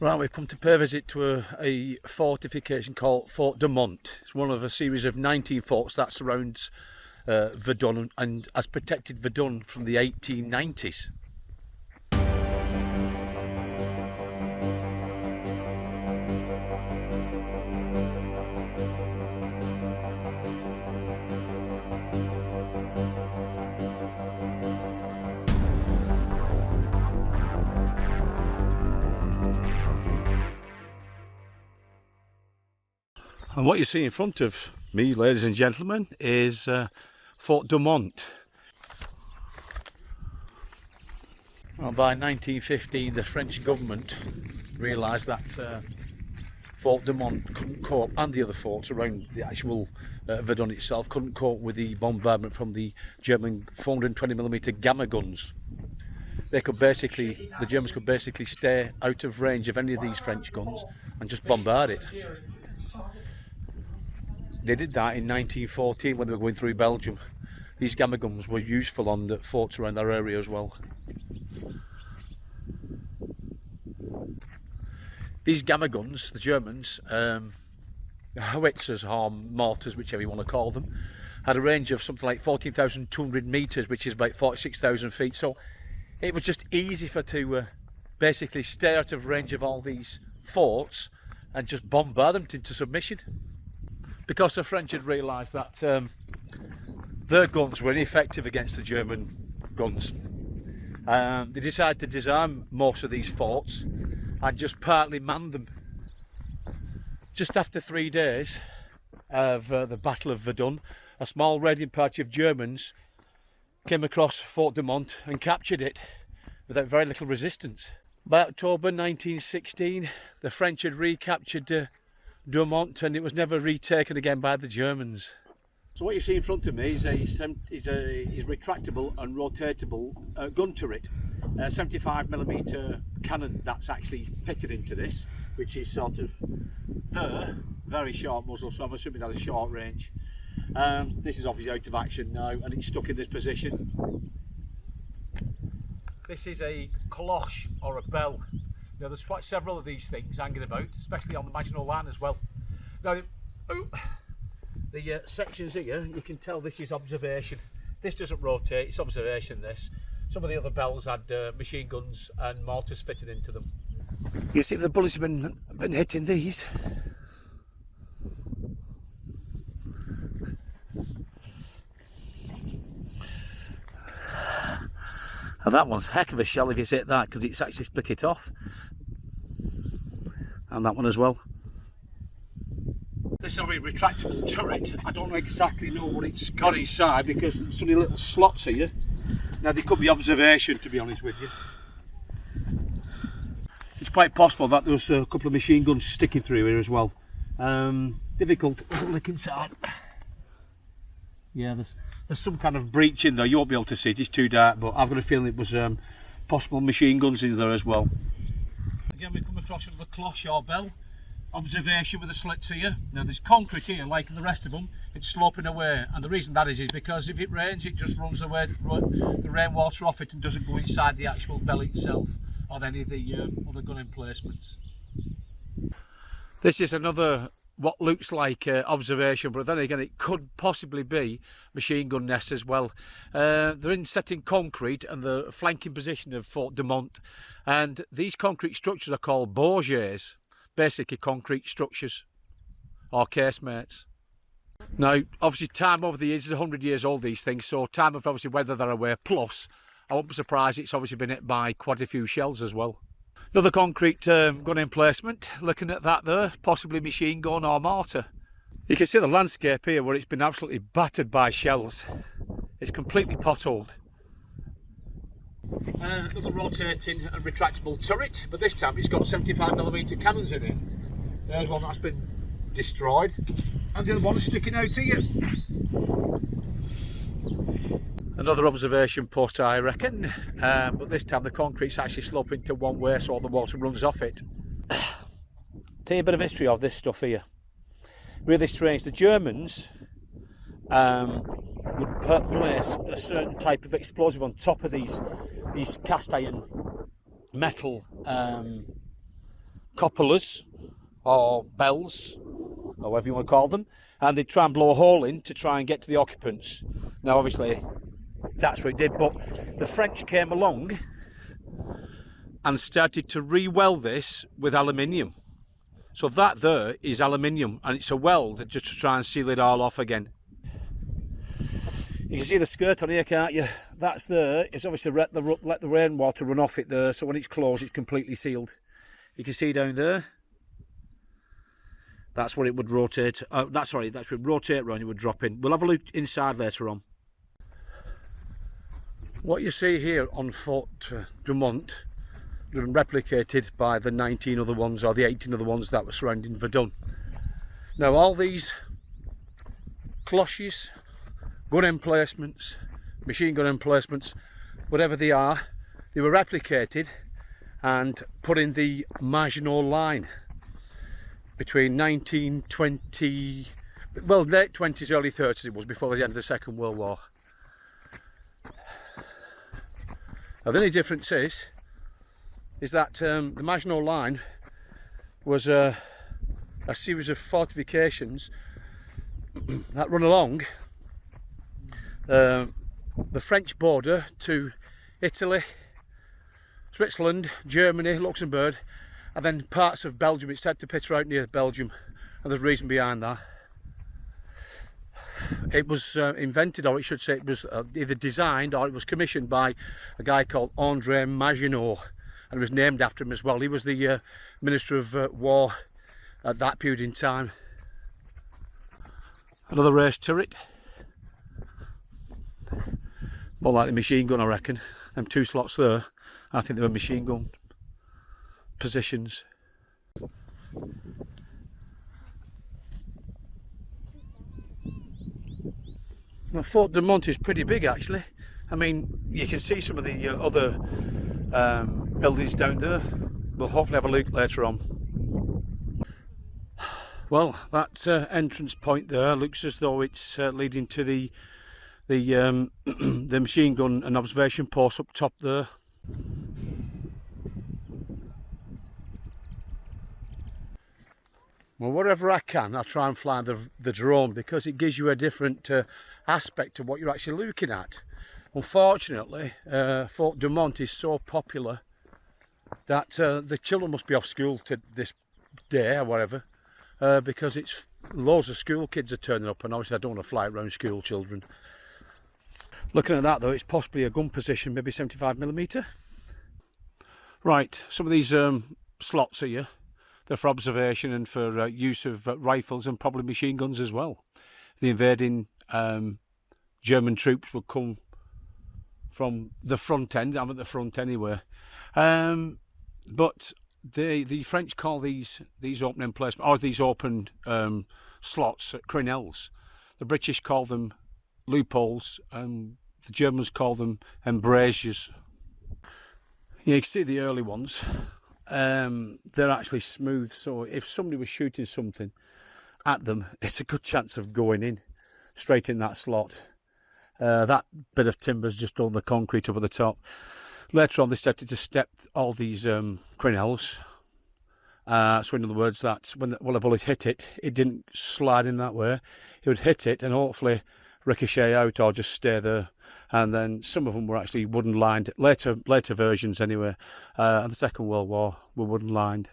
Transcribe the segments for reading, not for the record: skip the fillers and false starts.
Right, we've come to pay a visit to a fortification called Fort Douaumont. It's one of a series of 19 forts that surrounds Verdun and has protected Verdun from the 1890s. And what you see in front of me, ladies and gentlemen, is Fort Douaumont. Well, by 1915, the French government realised that Fort Douaumont couldn't cope, and the other forts around the actual Verdun itself, couldn't cope with the bombardment from the German 420mm gamma guns. The Germans could basically stay out of range of any of these French guns and just bombard it. They did that in 1914 when they were going through Belgium. These gamma guns were useful on the forts around their area as well. These gamma guns, the Germans, howitzers or mortars, whichever you want to call them, had a range of something like 14,200 metres, which is about 46,000 feet. So it was just easy to basically stay out of range of all these forts and just bombard them into submission. Because the French had realised that their guns were ineffective against the German guns, they decided to disarm most of these forts and just partly man them. Just after 3 days of the Battle of Verdun, a small raiding party of Germans came across Fort Douaumont and captured it without very little resistance. By October 1916, the French had recaptured Douaumont, and it was never retaken again by the Germans. So what you see in front of me is a retractable and rotatable gun turret, a 75mm cannon that's actually fitted into this, which is sort of very short muzzle, so I'm assuming that has a short range. This is obviously out of action now, and it's stuck in this position. This is a cloche or a bell. Now, there's quite several of these things hanging about, especially on the Maginot Line as well. Now, the sections here, you can tell this is observation. This doesn't rotate, it's observation, this. Some of the other bells had machine guns and mortars fitted into them. You see the bullets have been hitting these. And that one's a heck of a shell if you hit that, because it's actually split it off. And that one as well. This is a retractable turret. I don't exactly know what it's got inside because there's so many little slots here. Now they could be observation, to be honest with you. It's quite possible that there was a couple of machine guns sticking through here as well. Difficult to look inside. Yeah, there's some kind of breach in there. You won't be able to see it, it's too dark, but I've got a feeling it was possible machine guns in there as well. Again, we come across another cloche or bell. Observation with the slits here. Now there's concrete here, like in the rest of them, it's sloping away, and the reason that is because if it rains, it just runs away the rainwater off it and doesn't go inside the actual bell itself or any of the other gun emplacements. This is another what looks like observation, but then again it could possibly be machine gun nests as well. They're set in concrete and the flanking position of Fort Douaumont, and these concrete structures are called bourgers, basically concrete structures or casemates. Now obviously time over the years is 100 years old, these things, so time of obviously weather they're away, plus I won't be surprised it's obviously been hit by quite a few shells as well. Another concrete gun emplacement, looking at that there, possibly machine gun or mortar. You can see the landscape here where it's been absolutely battered by shells. It's completely potholed. Another rotating and retractable turret, but this time it's got 75mm cannons in it. There's one that's been destroyed, and the other one is sticking out here. Another observation post, I reckon, but this time the concrete's actually sloping to one way so all the water runs off it. Tell you a bit of history of this stuff here. Really strange. The Germans would place a certain type of explosive on top of these cast iron metal coppolas or bells, or whatever you want to call them, and they'd try and blow a hole in to try and get to the occupants. Now obviously that's what it did, but the French came along and started to re-weld this with aluminium. So that there is aluminium, and it's a weld just to try and seal it all off again. You can see the skirt on here, can't you? That's there. It's obviously let the rainwater run off it there, so when it's closed it's completely sealed. You can see down there, that's what it would rotate. That's what it would rotate around, it would drop in. We'll have a look inside later on. What you see here on Fort Douaumont has been replicated by the 19 other ones, or the 18 other ones that were surrounding Verdun. Now all these cloches, gun emplacements, machine gun emplacements, whatever they are, they were replicated and put in the Maginot Line between 1920, well, late 20s, early 30s it was, before the end of the Second World War. Now the only difference is that the Maginot Line was a series of fortifications that run along the French border to Italy, Switzerland, Germany, Luxembourg, and then parts of Belgium. It started to peter out near Belgium, and there's a reason behind that. It was invented, or I should say it was either designed or it was commissioned by a guy called André Maginot, and it was named after him as well. He was the Minister of War at that period in time. Another race turret. More like a machine gun, I reckon. Them two slots there, I think they were machine gun positions. Now, Fort Douaumont is pretty big actually. I mean, you can see some of the other buildings down there. We'll hopefully have a look later on. Well, that entrance point there looks as though it's leading to the machine gun and observation post up top there. Well, wherever I can, I'll try and fly the drone, because it gives you a different aspect of what you're actually looking at. Unfortunately, Fort Douaumont is so popular that the children must be off school to this day or whatever, because it's loads of school kids are turning up, and obviously I don't want to fly around school children. Looking at that though, it's possibly a gun position, maybe 75mm. Right, some of these slots here, they're for observation and for use of rifles and probably machine guns as well. The invading German troops would come from the front end. I'm at the front anyway. But the French call these open emplacements, or these open slots, crenelles. The British call them loopholes, and the Germans call them embrasures. Yeah, you can see the early ones. They're actually smooth, so if somebody was shooting something at them, it's a good chance of going in straight in that slot. That bit of timber's just on the concrete up at the top. Later on they started to step all these crenelles, so in other words that when a bullet hit it, it didn't slide in that way. It would hit it and hopefully ricochet out or just stay there. And then some of them were actually wooden lined, later versions anyway, and the Second World War were wooden lined.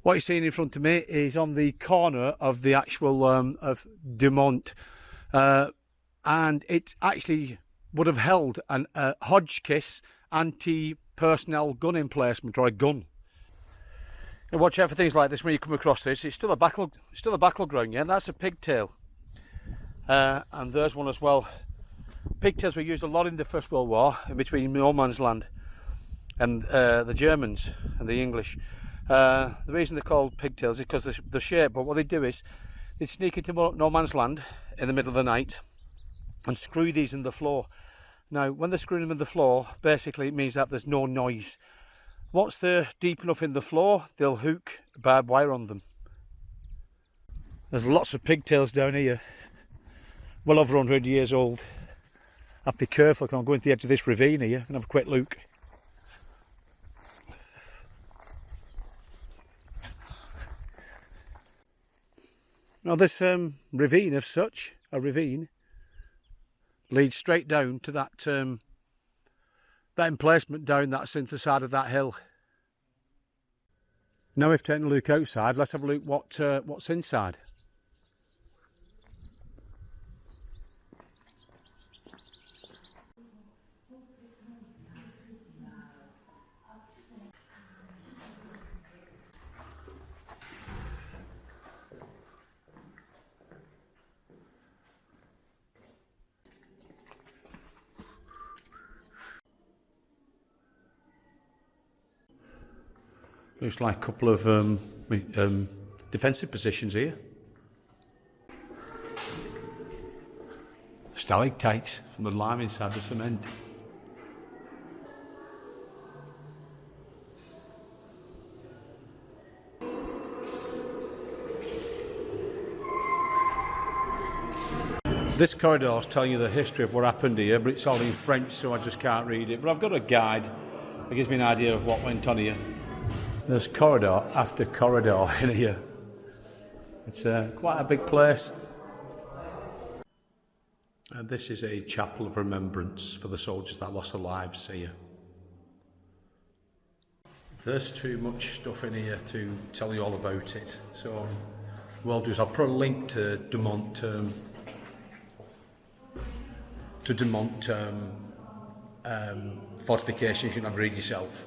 What you're seeing in front of me is on the corner of the actual of Douaumont, and it actually would have held a Hotchkiss anti-personnel gun emplacement, or a gun. And watch out for things like this when you come across this. It's still a battle ground, yeah. That's a pigtail, and there's one as well. Pigtails were used a lot in the First World War, in between no man's land and the Germans and the English. The reason they're called pigtails is because of the shape, but what they do is they sneak into no man's land in the middle of the night and screw these in the floor. Now, when they're screwing them in the floor, basically it means that there's no noise. Once they're deep enough in the floor, they'll hook barbed wire on them. There's lots of pigtails down here, well over 100 years old. I have to be careful because I'm going to the edge of this ravine here and have a quick look. Now this ravine of such, a ravine, leads straight down to that that emplacement down that's into the side of that hill. Now we've taken a look outside, let's have a look what's inside. Looks like a couple of defensive positions here. Stalactites from the lime inside the cement. This corridor is telling you the history of what happened here, but it's all in French, so I just can't read it. But I've got a guide that gives me an idea of what went on here. There's corridor after corridor in here. It's quite a big place. And this is a chapel of remembrance for the soldiers that lost their lives here. There's too much stuff in here to tell you all about it. So what I'll do is I'll put a link to Douaumont Fortifications. You can have a read yourself.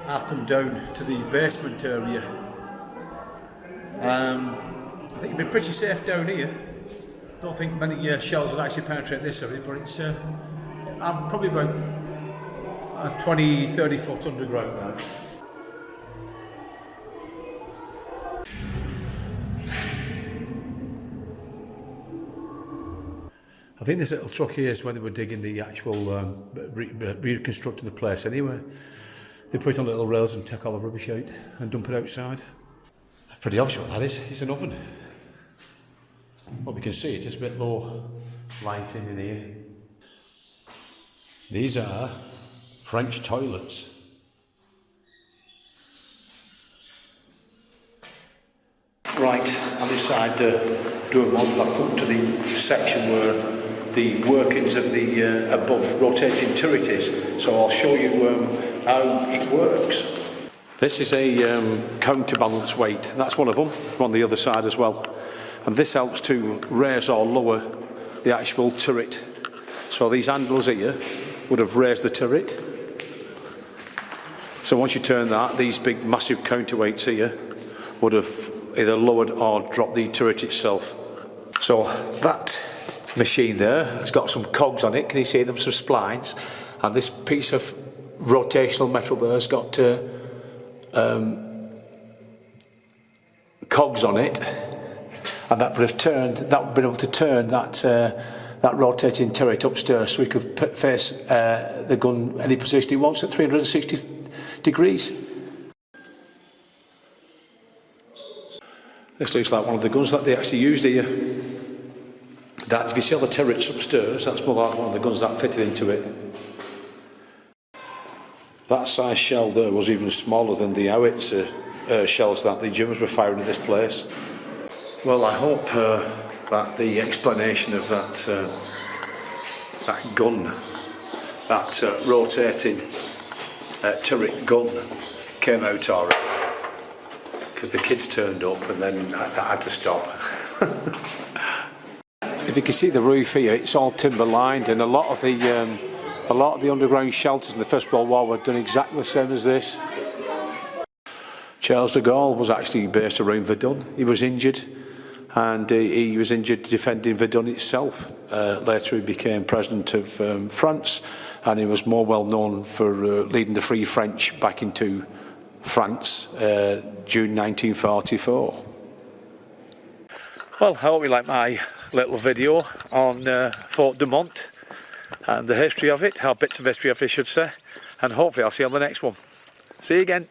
I've come down to the basement area. I think you'd be pretty safe down here. Don't think many shells will actually penetrate this area, but it's I'm probably about 20-30 foot underground now. I think this little truck here is when they were digging the actual reconstructing the place anyway. They put it on little rails and take all the rubbish out and dump it outside. Pretty obvious what that is. It's an oven. What we can see, it's just a bit low lighting in here. These are French toilets. Right, I'm inside Douaumont. I've come to the section where the workings of the above rotating turret is. So I'll show you how it works. This is a counterbalance weight. That's one of them. It's on the other side as well. And this helps to raise or lower the actual turret. So these handles here would have raised the turret. So once you turn that, these big massive counterweights here would have either lowered or dropped the turret itself. So that machine there has got some cogs on it. Can you see them? Some splines. And this piece of rotational metal there has got cogs on it, and that would have turned. That would have been able to turn that rotating turret upstairs, so we could face the gun any position he wants at 360 degrees. This looks like one of the guns that they actually used here. That, if you see all the turrets upstairs, that's more like one of the guns that fitted into it. That size shell there was even smaller than the howitzer shells that the Germans were firing at this place. Well, I hope that the explanation of that gun, that rotating turret gun, came out all right, because the kids turned up and then I had to stop. If you can see the roof here, it's all timber lined, and a lot of the underground shelters in the First World War were done exactly the same as this. Charles de Gaulle was actually based around Verdun. He was injured, and he was injured defending Verdun itself. Later he became president of France, and he was more well known for leading the Free French back into France, June 1944. Well, I hope you like my little video on Fort Douaumont and the history of it, or bits of history of it I should say, and hopefully I'll see you on the next one. See you again.